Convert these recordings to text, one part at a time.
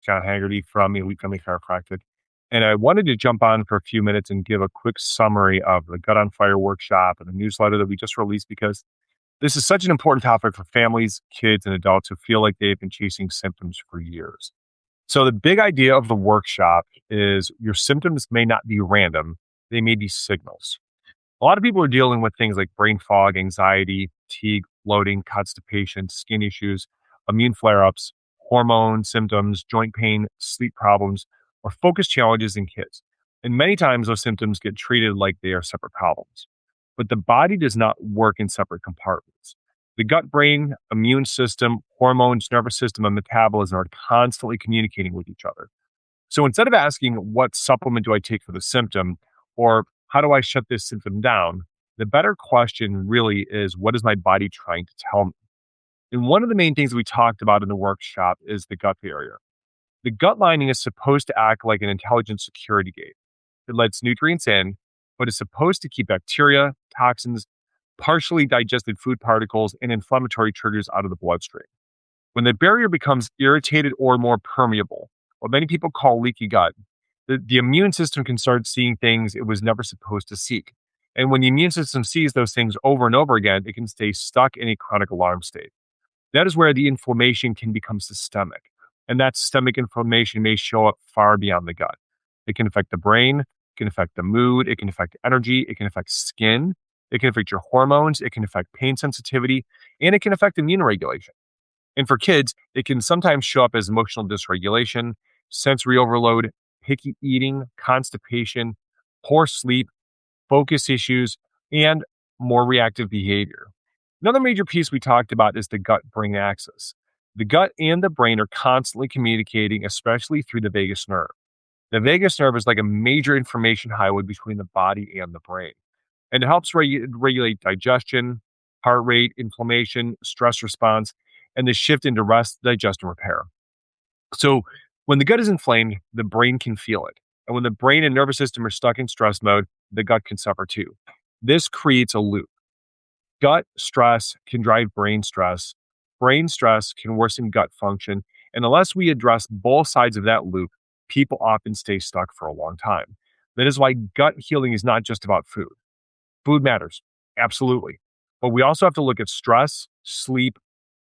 John Haggerty from Elite Family Chiropractic. And I wanted to jump on for a few minutes and give a quick summary of the Gut on Fire workshop and the newsletter that we just released because this is such an important topic for families, kids, and adults who feel like they've been chasing symptoms for years. So, the big idea of the workshop is your symptoms may not be random, they may be signals. A lot of people are dealing with things like brain fog, anxiety, fatigue, bloating, constipation, skin issues, immune flare ups, hormone symptoms, joint pain, sleep problems, or focus challenges in kids. And many times those symptoms get treated like they are separate problems. But the body does not work in separate compartments. The gut brain, immune system, hormones, nervous system, and metabolism are constantly communicating with each other. So instead of asking, what supplement do I take for the symptom? Or how do I shut this symptom down? The better question really is, what is my body trying to tell me? And one of the main things we talked about in the workshop is the gut barrier. The gut lining is supposed to act like an intelligent security gate. It lets nutrients in, but is supposed to keep bacteria, toxins, partially digested food particles, and inflammatory triggers out of the bloodstream. When the barrier becomes irritated or more permeable, what many people call leaky gut, the immune system can start seeing things it was never supposed to see. And when the immune system sees those things over and over again, it can stay stuck in a chronic alarm state. That is where the inflammation can become systemic. And that systemic inflammation may show up far beyond the gut. It can affect the brain, it can affect the mood, it can affect energy, it can affect skin, it can affect your hormones, it can affect pain sensitivity, and it can affect immune regulation. And for kids, it can sometimes show up as emotional dysregulation, sensory overload, picky eating, constipation, poor sleep, focus issues, and more reactive behavior. Another major piece we talked about is the gut brain axis. The gut and the brain are constantly communicating, especially through the vagus nerve. The vagus nerve is like a major information highway between the body and the brain, and it helps regulate digestion, heart rate, inflammation, stress response, and the shift into rest, digest, and repair. So, when the gut is inflamed, the brain can feel it. And when the brain and nervous system are stuck in stress mode, the gut can suffer too. This creates a loop. Gut stress can drive brain stress. Brain stress can worsen gut function. And unless we address both sides of that loop, people often stay stuck for a long time. That is why gut healing is not just about food. Food matters, absolutely. But we also have to look at stress, sleep,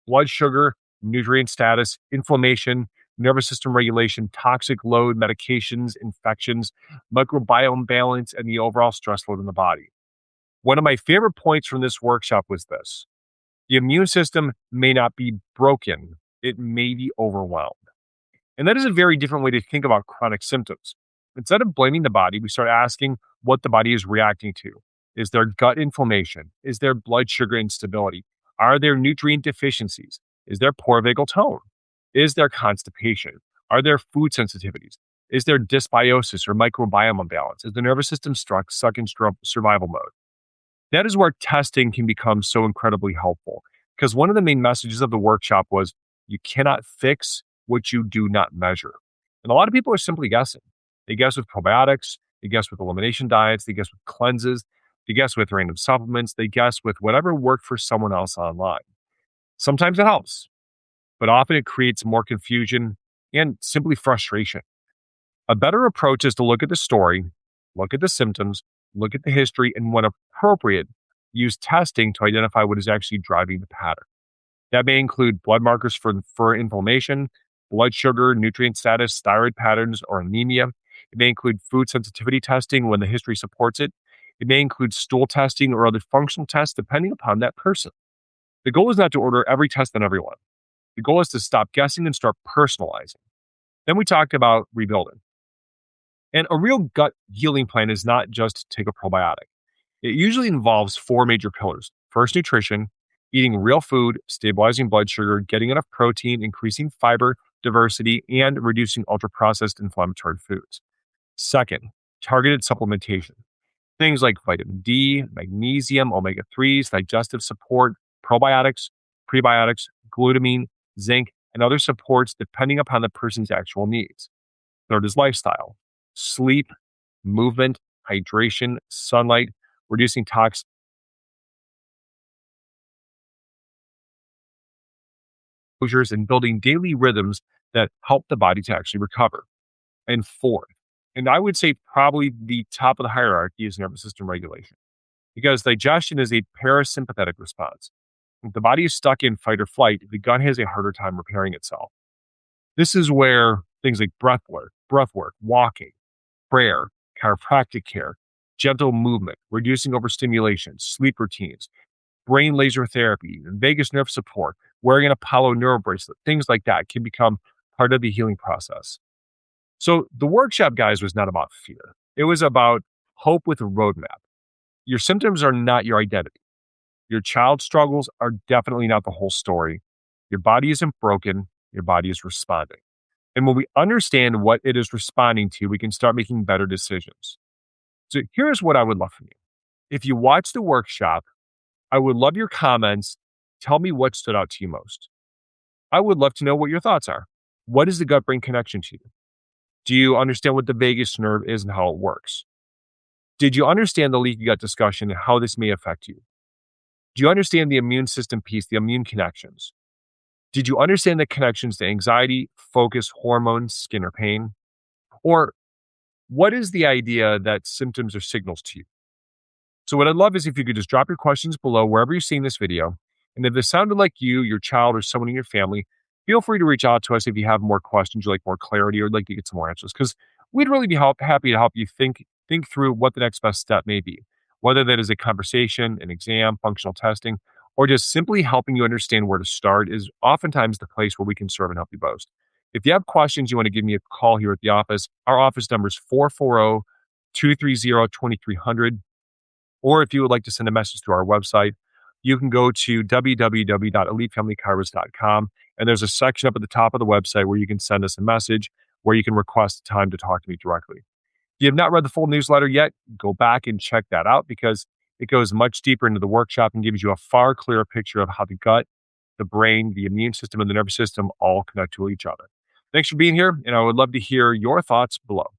blood sugar, nutrient status, inflammation, nervous system regulation, toxic load, medications, infections, microbiome balance, and the overall stress load in the body. One of my favorite points from this workshop was this: the immune system may not be broken, it may be overwhelmed. And that is a very different way to think about chronic symptoms. Instead of blaming the body, we start asking what the body is reacting to. Is there gut inflammation? Is there blood sugar instability? Are there nutrient deficiencies? Is there poor vagal tone? Is there constipation? Are there food sensitivities? Is there dysbiosis or microbiome imbalance? Is the nervous system stuck in survival mode? That is where testing can become so incredibly helpful. Because one of the main messages of the workshop was, you cannot fix what you do not measure. And a lot of people are simply guessing. They guess with probiotics, they guess with elimination diets, they guess with cleanses, they guess with random supplements, they guess with whatever worked for someone else online. Sometimes it helps, but often it creates more confusion and simply frustration. A better approach is to look at the story, look at the symptoms, look at the history, and when appropriate, use testing to identify what is actually driving the pattern. That may include blood markers for inflammation, blood sugar, nutrient status, thyroid patterns, or anemia. It may include food sensitivity testing when the history supports it. It may include stool testing or other functional tests depending upon that person. The goal is not to order every test on everyone. The goal is to stop guessing and start personalizing. Then we talked about rebuilding. And a real gut healing plan is not just take a probiotic. It usually involves four major pillars. First, nutrition, eating real food, stabilizing blood sugar, getting enough protein, increasing fiber diversity, and reducing ultra-processed inflammatory foods. Second, targeted supplementation. Things like vitamin D, magnesium, omega-3s, digestive support, probiotics, prebiotics, glutamine, zinc, and other supports depending upon the person's actual needs. Third is lifestyle. Sleep, movement, hydration, sunlight, reducing toxins, and building daily rhythms that help the body to actually recover. And fourth, and I would say probably the top of the hierarchy is nervous system regulation because digestion is a parasympathetic response. If the body is stuck in fight or flight, the gut has a harder time repairing itself. This is where things like breath work, walking, prayer, chiropractic care, gentle movement, reducing overstimulation, sleep routines, brain laser therapy, and vagus nerve support, wearing an Apollo neuro bracelet, things like that can become part of the healing process. So the workshop, guys, was not about fear. It was about hope with a roadmap. Your symptoms are not your identity. Your child's struggles are definitely not the whole story. Your body isn't broken. Your body is responding. And when we understand what it is responding to, we can start making better decisions. So here's what I would love from you. If you watch the workshop, I would love your comments. Tell me what stood out to you most. I would love to know what your thoughts are. What is the gut brain connection to you? Do you understand what the vagus nerve is and how it works? Did you understand the leaky gut discussion and how this may affect you? Do you understand the immune system piece, the immune connections? Did you understand the connections to anxiety, focus, hormones, skin, or pain? Or what is the idea that symptoms are signals to you? So what I'd love is if you could just drop your questions below wherever you're seeing this video. And if this sounded like you, your child, or someone in your family, feel free to reach out to us if you have more questions, you like more clarity, or like to get some more answers. Because we'd really be happy to help you think through what the next best step may be, whether that is a conversation, an exam, functional testing, or just simply helping you understand where to start is oftentimes the place where we can serve and help you most. If you have questions, you want to give me a call here at the office. Our office number is 440-230-2300. Or if you would like to send a message to our website, you can go to www.elitefamilychiros.com. And there's a section up at the top of the website where you can send us a message, where you can request time to talk to me directly. If you have not read the full newsletter yet, go back and check that out because it goes much deeper into the workshop and gives you a far clearer picture of how the gut, the brain, the immune system, and the nervous system all connect to each other. Thanks for being here, and I would love to hear your thoughts below.